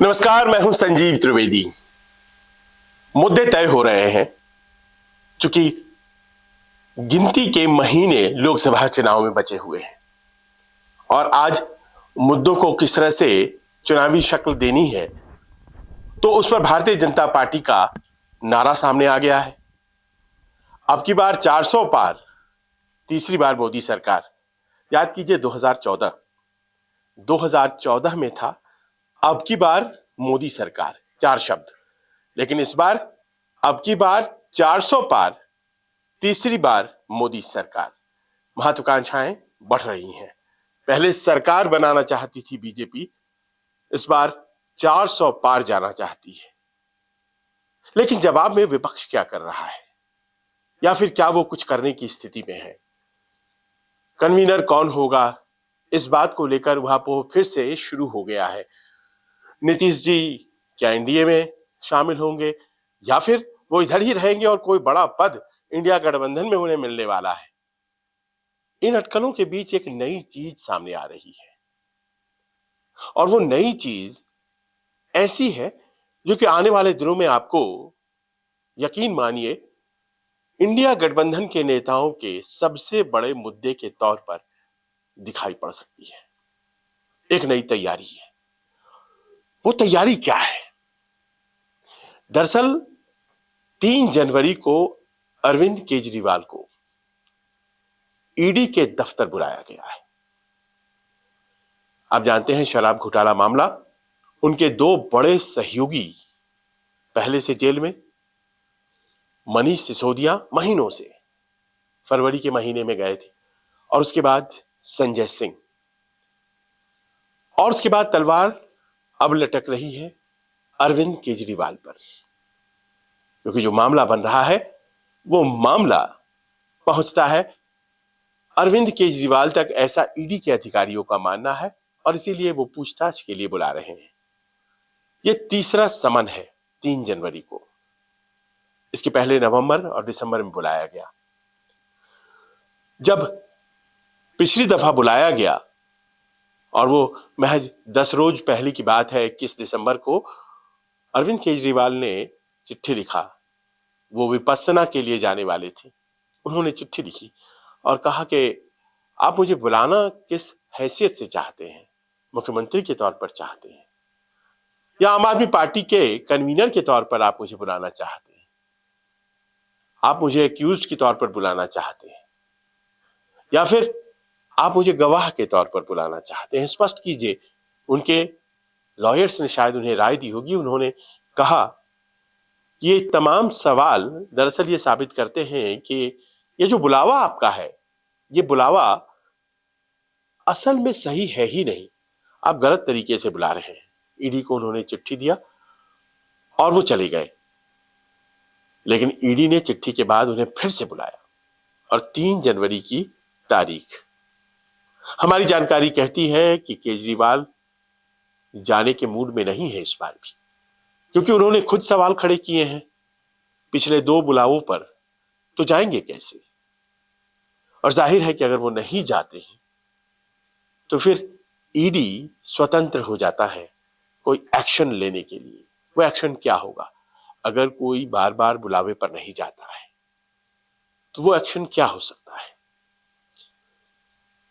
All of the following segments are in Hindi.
नमस्कार, मैं हूं संजीव त्रिवेदी। मुद्दे तय हो रहे हैं क्योंकि गिनती के महीने लोकसभा चुनाव में बचे हुए हैं और आज मुद्दों को किस तरह से चुनावी शक्ल देनी है, तो उस पर भारतीय जनता पार्टी का नारा सामने आ गया है। अब की बार 400 पार, तीसरी बार मोदी सरकार। याद कीजिए 2014 में था अब की बार मोदी सरकार, 4 शब्द। लेकिन इस बार अब की बार 400 पार, तीसरी बार मोदी सरकार। महत्वाकांक्षाएं बढ़ रही हैं। पहले सरकार बनाना चाहती थी बीजेपी, इस बार 400 पार जाना चाहती है। लेकिन जवाब में विपक्ष क्या कर रहा है, या फिर क्या वो कुछ करने की स्थिति में है? कन्वीनर कौन होगा, इस बात को लेकर वहां फिर से शुरू हो गया है। नीतीश जी क्या एनडीए में शामिल होंगे, या फिर वो इधर ही रहेंगे और कोई बड़ा पद इंडिया गठबंधन में उन्हें मिलने वाला है? इन अटकलों के बीच एक नई चीज सामने आ रही है, और वो नई चीज ऐसी है जो कि आने वाले दिनों में आपको, यकीन मानिए, इंडिया गठबंधन के नेताओं के सबसे बड़े मुद्दे के तौर पर दिखाई पड़ सकती है। एक नई तैयारी है। वो तैयारी क्या है? दरअसल 3 जनवरी को अरविंद केजरीवाल को ईडी के दफ्तर बुलाया गया है। आप जानते हैं, शराब घोटाला मामला, उनके 2 बड़े सहयोगी पहले से जेल में। मनीष सिसोदिया महीनों से, फरवरी के महीने में गए थे, और उसके बाद संजय सिंह, और उसके बाद तलवार अब लटक रही है अरविंद केजरीवाल पर, क्योंकि जो मामला बन रहा है वो मामला पहुंचता है अरविंद केजरीवाल तक, ऐसा ईडी के अधिकारियों का मानना है, और इसीलिए वो पूछताछ के लिए बुला रहे हैं। ये तीसरा समन है 3 जनवरी को। इसके पहले नवंबर और दिसंबर में बुलाया गया। जब पिछली दफा बुलाया गया, और वो महज 10 रोज पहले की बात है, 21 दिसंबर को अरविंद केजरीवाल ने चिट्ठी लिखा। वो विपस्सना के लिए जाने वाले थे। उन्होंने चिट्ठी लिखी और कहा कि आप मुझे बुलाना किस हैसियत से चाहते हैं? मुख्यमंत्री के तौर पर चाहते हैं, या आम आदमी पार्टी के कन्वीनर के तौर पर आप मुझे बुलाना चाहते हैं? आप मुझे एक्यूज्ड के तौर पर बुलाना चाहते हैं, या फिर आप मुझे गवाह के तौर पर बुलाना चाहते हैं? स्पष्ट कीजिए। उनके लॉयर्स ने शायद उन्हें राय दी होगी। उन्होंने कहा, ये तमाम सवाल दरअसल ये साबित करते हैं कि ये जो बुलावा आपका है, ये बुलावा असल में सही है ही नहीं, आप गलत तरीके से बुला रहे हैं। ईडी को उन्होंने चिट्ठी दिया और वो चले गए। लेकिन ईडी ने चिट्ठी के बाद उन्हें फिर से बुलाया, और 3 जनवरी की तारीख। हमारी जानकारी कहती है कि केजरीवाल जाने के मूड में नहीं है इस बार भी, क्योंकि उन्होंने खुद सवाल खड़े किए हैं पिछले 2 बुलावों पर, तो जाएंगे कैसे? और जाहिर है कि अगर वो नहीं जाते हैं तो फिर ईडी स्वतंत्र हो जाता है कोई एक्शन लेने के लिए। वो एक्शन क्या होगा? अगर कोई बार बार बुलावे पर नहीं जाता है तो वो एक्शन क्या हो सकता है?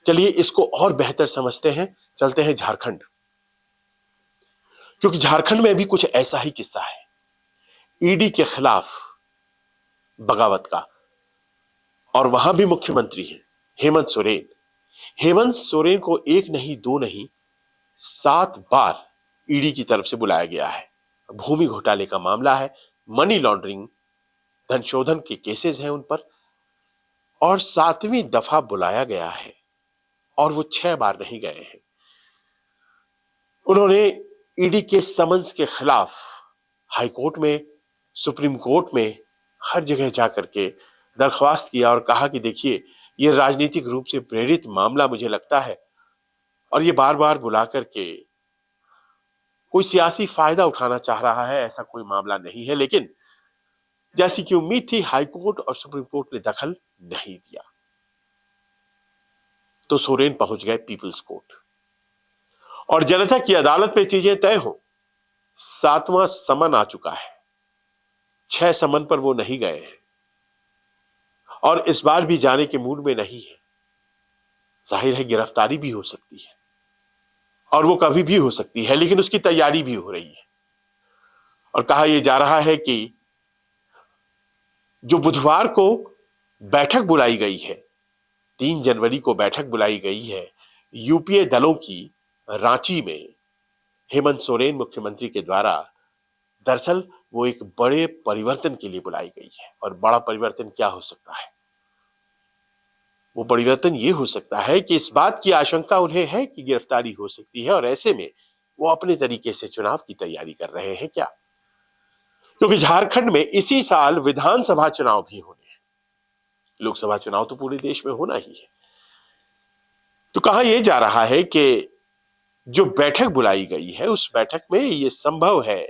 चलिए इसको और बेहतर समझते हैं। चलते हैं झारखंड, क्योंकि झारखंड में भी कुछ ऐसा ही किस्सा है, ईडी के खिलाफ बगावत का। और वहां भी मुख्यमंत्री है हेमंत सोरेन। हेमंत सोरेन को 1 नहीं 2 नहीं 7 बार ईडी की तरफ से बुलाया गया है। भूमि घोटाले का मामला है, मनी लॉन्ड्रिंग, धन शोधन के केसेस हैं उन पर, और 7वीं दफा बुलाया गया है, और वो 6 बार नहीं गए हैं। उन्होंने ईडी के समन्स के खिलाफ हाईकोर्ट में, सुप्रीम कोर्ट में, हर जगह जाकर के दरख्वास्त किया और कहा कि देखिए, ये राजनीतिक रूप से प्रेरित मामला मुझे लगता है, और ये बार बार बुला करके कोई सियासी फायदा उठाना चाह रहा है, ऐसा कोई मामला नहीं है। लेकिन जैसी कि उम्मीद थी, हाईकोर्ट और सुप्रीम कोर्ट ने दखल नहीं दिया, तो सोरेन पहुंच गए पीपल्स कोर्ट, और जनता की अदालत में चीजें तय हो 7वां समन आ चुका है। 6 समन पर वो नहीं गए हैं और इस बार भी जाने के मूड में नहीं है। जाहिर है गिरफ्तारी भी हो सकती है और वो कभी भी हो सकती है, लेकिन उसकी तैयारी भी हो रही है। और कहा यह जा रहा है कि जो बुधवार को बैठक बुलाई गई है, 3 जनवरी को बैठक बुलाई गई है यूपीए दलों की रांची में हेमंत सोरेन मुख्यमंत्री के द्वारा, दरअसल वो एक बड़े परिवर्तन के लिए बुलाई गई है। और बड़ा परिवर्तन क्या हो सकता है? वो परिवर्तन ये हो सकता है कि इस बात की आशंका उन्हें है कि गिरफ्तारी हो सकती है और ऐसे में वो अपने तरीके से चुनाव की तैयारी कर रहे हैं क्या? क्योंकि झारखंड में इसी साल विधानसभा चुनाव भी होने हैं। लोकसभा चुनाव तो पूरे देश में होना ही है। तो कहा यह जा रहा है कि जो बैठक बुलाई गई है उस बैठक में यह संभव है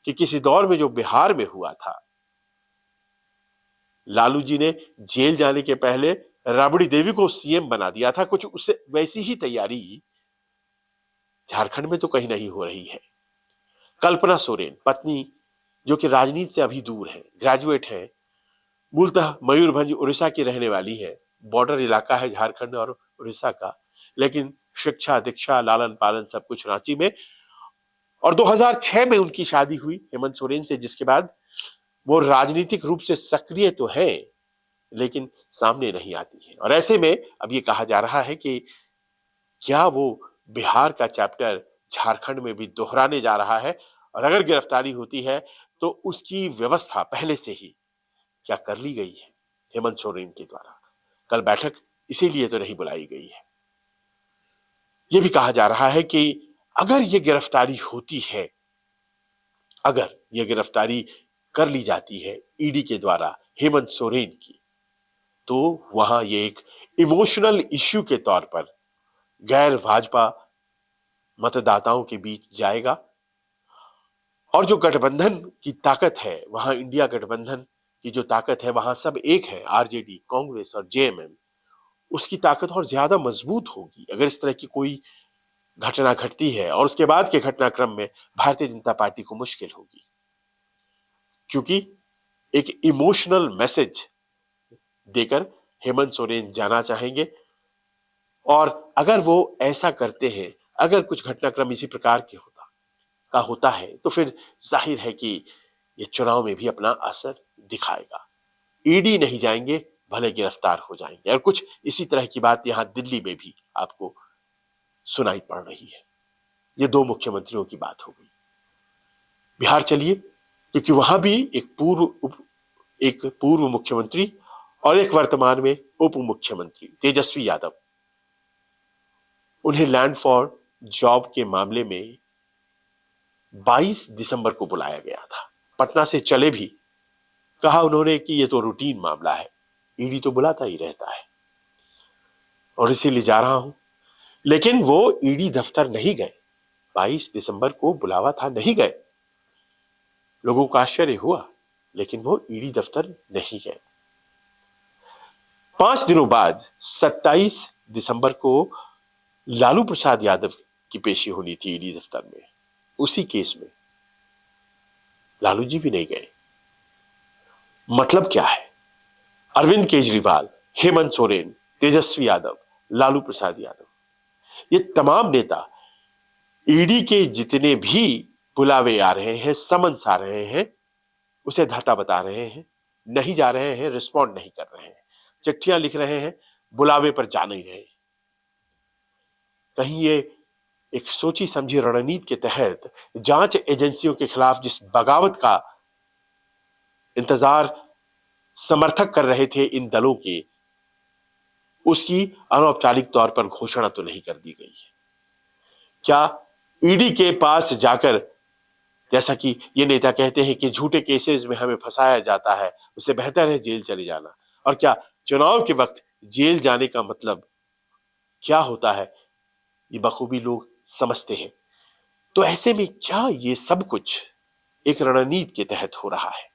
कि किसी दौर में जो बिहार में हुआ था, लालू जी ने जेल जाने के पहले राबड़ी देवी को सीएम बना दिया था, कुछ उससे वैसी ही तैयारी झारखंड में तो कहीं नहीं हो रही है। कल्पना सोरेन पत्नी, जो कि राजनीति से अभी दूर है, ग्रेजुएट है, मूलतः मयूरभंज उड़ीसा की रहने वाली है। बॉर्डर इलाका है झारखंड और उड़ीसा का, लेकिन शिक्षा दीक्षा लालन पालन सब कुछ रांची में। और 2006 में उनकी शादी हुई हेमंत सोरेन से, जिसके बाद वो राजनीतिक रूप से सक्रिय तो है लेकिन सामने नहीं आती है। और ऐसे में अब ये कहा जा रहा है कि क्या वो बिहार का चैप्टर झारखंड में भी दोहराने जा रहा है, और अगर गिरफ्तारी होती है तो उसकी व्यवस्था पहले से ही क्या कर ली गई है हेमंत सोरेन के द्वारा। कल बैठक इसीलिए तो नहीं बुलाई गई है। यह भी कहा जा रहा है कि अगर यह गिरफ्तारी होती है, अगर यह गिरफ्तारी कर ली जाती है ईडी के द्वारा हेमंत सोरेन की, तो वहां ये एक इमोशनल इश्यू के तौर पर गैर भाजपा मतदाताओं के बीच जाएगा। और जो गठबंधन की ताकत है, वहां इंडिया गठबंधन की जो ताकत है, वहां सब एक है, आरजेडी, कांग्रेस और जेएमएम, उसकी ताकत और ज्यादा मजबूत होगी अगर इस तरह की कोई घटना घटती है। और उसके बाद के घटनाक्रम में भारतीय जनता पार्टी को मुश्किल होगी, क्योंकि एक इमोशनल मैसेज देकर हेमंत सोरेन जाना चाहेंगे। और अगर वो ऐसा करते हैं, अगर कुछ घटनाक्रम इसी प्रकार के होता है, तो फिर जाहिर है कि ये चुनाव में भी अपना असर दिखाएगा। ईडी नहीं जाएंगे, भले गिरफ्तार हो जाएंगे। और कुछ इसी तरह की बात यहां दिल्ली में भी आपको सुनाई पड़ रही है। ये 2 मुख्यमंत्रियों की बात हो गई। बिहार चलिए, क्योंकि वहां भी एक पूर्व मुख्यमंत्री और एक वर्तमान में उप मुख्यमंत्री तेजस्वी यादव, उन्हें लैंड फॉर जॉब के मामले में 22 दिसंबर को बुलाया गया था। पटना से चले भी, कहा उन्होंने कि यह तो रूटीन मामला है, ईडी तो बुलाता ही रहता है और इसीलिए जा रहा हूं। लेकिन वो ईडी दफ्तर नहीं गए। 22 दिसंबर को बुलावा था, नहीं गए। लोगों को आश्चर्य हुआ, लेकिन वो ईडी दफ्तर नहीं गए। 5 दिनों बाद 27 दिसंबर को लालू प्रसाद यादव की पेशी होनी थी ईडी दफ्तर में। उसी केस में लालू जी भी नहीं गए। मतलब क्या है? अरविंद केजरीवाल, हेमंत सोरेन, तेजस्वी यादव, लालू प्रसाद यादव, ये तमाम नेता ईडी के जितने भी बुलावे आ रहे हैं, समन्स आ रहे हैं, उसे धाता बता रहे हैं, नहीं जा रहे हैं, रिस्पॉन्ड नहीं कर रहे हैं, चिट्ठियां लिख रहे हैं, बुलावे पर जा नहीं रहे। कहीं ये एक सोची समझी रणनीति के तहत जांच एजेंसियों के खिलाफ जिस बगावत का इंतजार समर्थक कर रहे थे इन दलों के, उसकी अनौपचारिक तौर पर घोषणा तो नहीं कर दी गई है। क्या ईडी के पास जाकर, जैसा कि ये नेता कहते हैं कि झूठे केसेस में हमें फंसाया जाता है, उससे बेहतर है जेल चले जाना, और क्या चुनाव के वक्त जेल जाने का मतलब क्या होता है, ये बखूबी लोग समझते हैं। तो ऐसे में क्या ये सब कुछ एक रणनीति के तहत हो रहा है?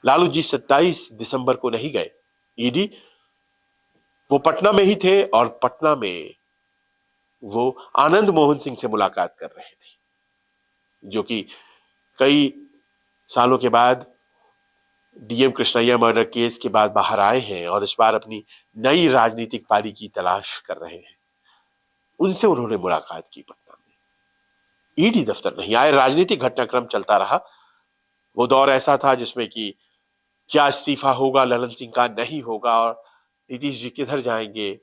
लालू जी 27 दिसंबर को नहीं गए ईडी, वो पटना में ही थे और पटना में वो आनंद मोहन सिंह से मुलाकात कर रहे थे। जो कि कई सालों के बाद डीएम कृष्णैया मर्डर केस के बाद बाहर आए हैं और इस बार अपनी नई राजनीतिक पारी की तलाश कर रहे हैं, उनसे उन्होंने मुलाकात की पटना में। ईडी दफ्तर नहीं आए, राजनीतिक घटनाक्रम चलता रहा। वो दौर ऐसा था जिसमें कि क्या इस्तीफा होगा ललन सिंह का, नहीं होगा, और नीतीश जी किधर जाएंगे,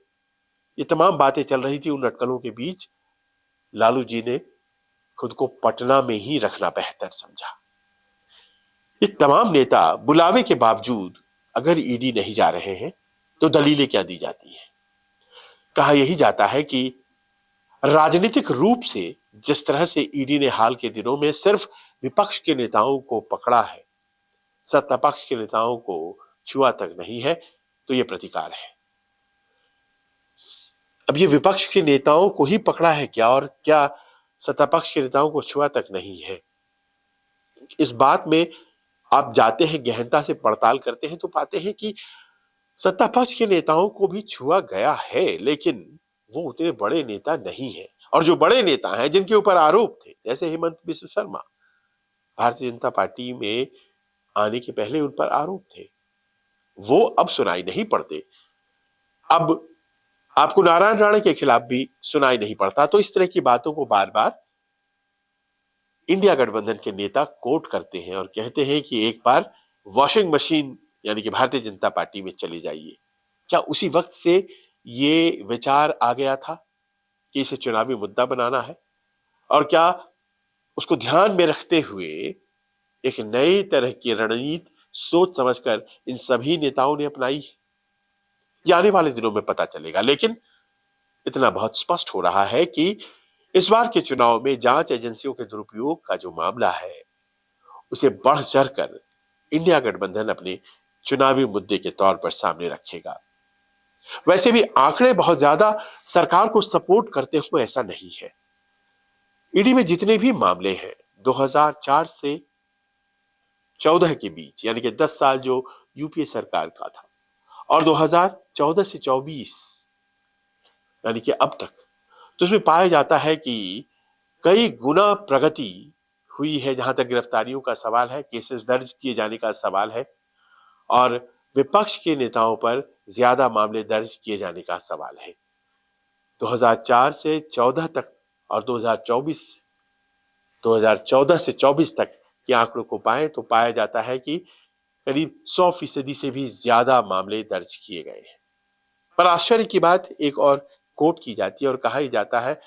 ये तमाम बातें चल रही थी। उन अटकलों के बीच लालू जी ने खुद को पटना में ही रखना बेहतर समझा। ये तमाम नेता बुलावे के बावजूद अगर ईडी नहीं जा रहे हैं तो दलीलें क्या दी जाती हैं? कहा यही जाता है कि राजनीतिक रूप से जिस तरह से ईडी ने हाल के दिनों में सिर्फ विपक्ष के नेताओं को पकड़ा है, सत्ता पक्ष के नेताओं को छुआ तक नहीं है, तो यह प्रतिकार है। अब ये विपक्ष के नेताओं को ही पकड़ा है क्या, और क्या सत्ता पक्ष के नेताओं को छुआ तक नहीं है? इस बात में आप जाते हैं, गहनता से पड़ताल करते हैं तो पाते हैं कि सत्ता पक्ष के नेताओं को भी छुआ गया है, लेकिन वो उतने बड़े नेता नहीं है। और जो बड़े नेता हैं जिनके ऊपर आरोप थे, जैसे हेमंत बिस्व शर्मा, भारतीय जनता पार्टी में आने के पहले उन पर आरोप थे, वो अब सुनाई नहीं पड़ते। अब आपको नारायण राणे के खिलाफ भी सुनाई नहीं पड़ता। तो इस तरह की बातों को बार बार इंडिया गठबंधन के नेता कोट करते हैं और कहते हैं कि एक बार वॉशिंग मशीन यानी कि भारतीय जनता पार्टी में चले जाइए। क्या उसी वक्त से ये विचार आ गया था कि इसे चुनावी मुद्दा बनाना है, और क्या उसको ध्यान में रखते हुए एक नई तरह की रणनीति सोच समझकर इन सभी नेताओं ने अपनाई है? ये आने वाले दिनों में पता चलेगा, लेकिन इतना बहुत स्पष्ट हो रहा है कि इस बार के चुनाव में जांच एजेंसियों के दुरुपयोग का जो मामला है, उसे बढ़ चढ़कर इंडिया गठबंधन अपने चुनावी मुद्दे के तौर पर सामने रखेगा। वैसे भी आंकड़े बहुत ज्यादा सरकार को सपोर्ट करते हुए ऐसा नहीं है। ईडी में जितने भी मामले हैं 2004 से 14 के बीच, यानी कि 10 साल जो यूपीए सरकार का था, और 2014 से 24 यानी कि अब तक, तो उसमें पाया जाता है कि कई गुना प्रगति हुई है। जहां तक गिरफ्तारियों का सवाल है, केसेस दर्ज किए जाने का सवाल है, और विपक्ष के नेताओं पर ज्यादा मामले दर्ज किए जाने का सवाल है। 2004 से 14 तक और 2014 से 24 तक के आंकड़ों को पाएं तो पाया जाता है कि करीब 100% से भी ज्यादा मामले दर्ज किए गए हैं। पर आश्चर्य की बात एक और कोट की जाती है और कहा ही जाता है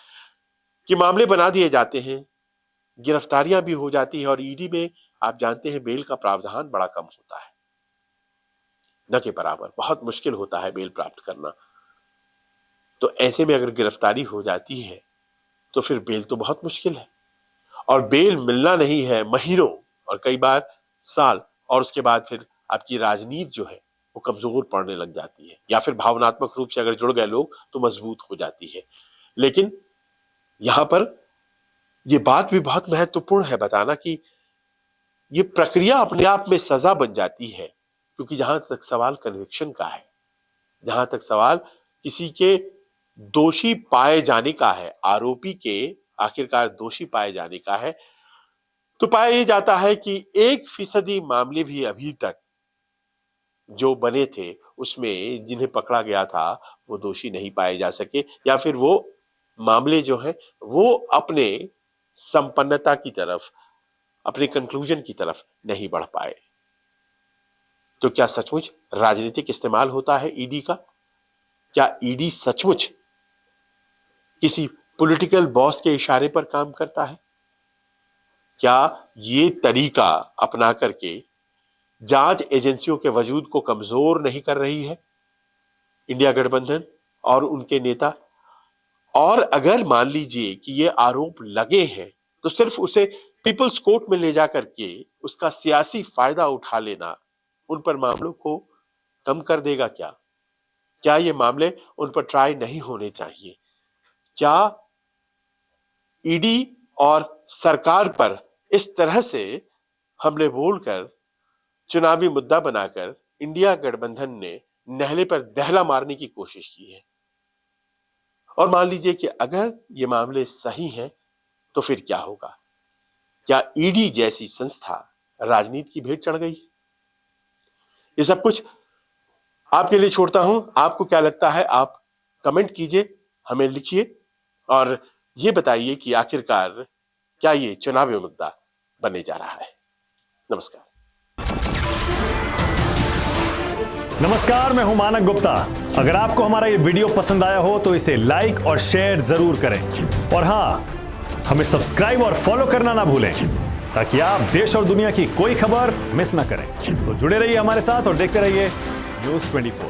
कि मामले बना दिए जाते हैं, गिरफ्तारियां भी हो जाती है, और ईडी में आप जानते हैं बेल का प्रावधान बड़ा कम होता है, न के बराबर। बहुत मुश्किल होता है बेल प्राप्त करना। तो ऐसे में अगर गिरफ्तारी हो जाती है तो फिर बेल तो बहुत मुश्किल है, और बेल मिलना नहीं है महीनों और कई बार साल, और उसके बाद फिर आपकी राजनीति जो है वो कमजोर पड़ने लग जाती है, या फिर भावनात्मक रूप से अगर जुड़ गए लोग तो मजबूत हो जाती है। लेकिन यहां पर यह बात भी बहुत महत्वपूर्ण है बताना कि ये प्रक्रिया अपने आप में सजा बन जाती है, क्योंकि जहां तक सवाल कन्विक्शन का है, जहां तक सवाल किसी के दोषी पाए जाने का है, आरोपी के आखिरकार दोषी पाए जाने का है, तो पाया यह जाता है कि 1% मामले भी अभी तक जो बने थे उसमें जिन्हें पकड़ा गया था वो दोषी नहीं पाए जा सके, या फिर वो मामले जो है वो अपने संपन्नता की तरफ, अपने कंक्लूजन की तरफ नहीं बढ़ पाए। तो क्या सचमुच राजनीतिक इस्तेमाल होता है ईडी का? क्या ईडी सचमुच किसी पॉलिटिकल बॉस के इशारे पर काम करता है? क्या ये तरीका अपना करके जांच एजेंसियों के वजूद को कमजोर नहीं कर रही है इंडिया गठबंधन और उनके नेता? और अगर मान लीजिए कि ये आरोप लगे हैं तो सिर्फ उसे पीपल्स कोर्ट में ले जाकर के उसका सियासी फायदा उठा लेना उन पर मामलों को कम कर देगा क्या? क्या ये मामले उन पर ट्राई नहीं होने चाहिए? क्या ईडी और सरकार पर इस तरह से हमले बोलकर, चुनावी मुद्दा बनाकर इंडिया गठबंधन ने नहले पर दहला मारने की कोशिश की है? और मान लीजिए कि अगर ये मामले सही हैं तो फिर क्या होगा? क्या ईडी जैसी संस्था राजनीति की भेंट चढ़ गई? ये सब कुछ आपके लिए छोड़ता हूं। आपको क्या लगता है आप कमेंट कीजिए, हमें लिखिए और ये बताइए कि आखिरकार क्या ये चुनावी मुद्दा बनने जा रहा है। नमस्कार। नमस्कार, मैं हूं मानक गुप्ता। अगर आपको हमारा ये वीडियो पसंद आया हो तो इसे लाइक और शेयर जरूर करें और हां, हमें सब्सक्राइब और फॉलो करना ना भूलें ताकि आप देश और दुनिया की कोई खबर मिस ना करें। तो जुड़े रहिए हमारे साथ और देखते रहिए News 24।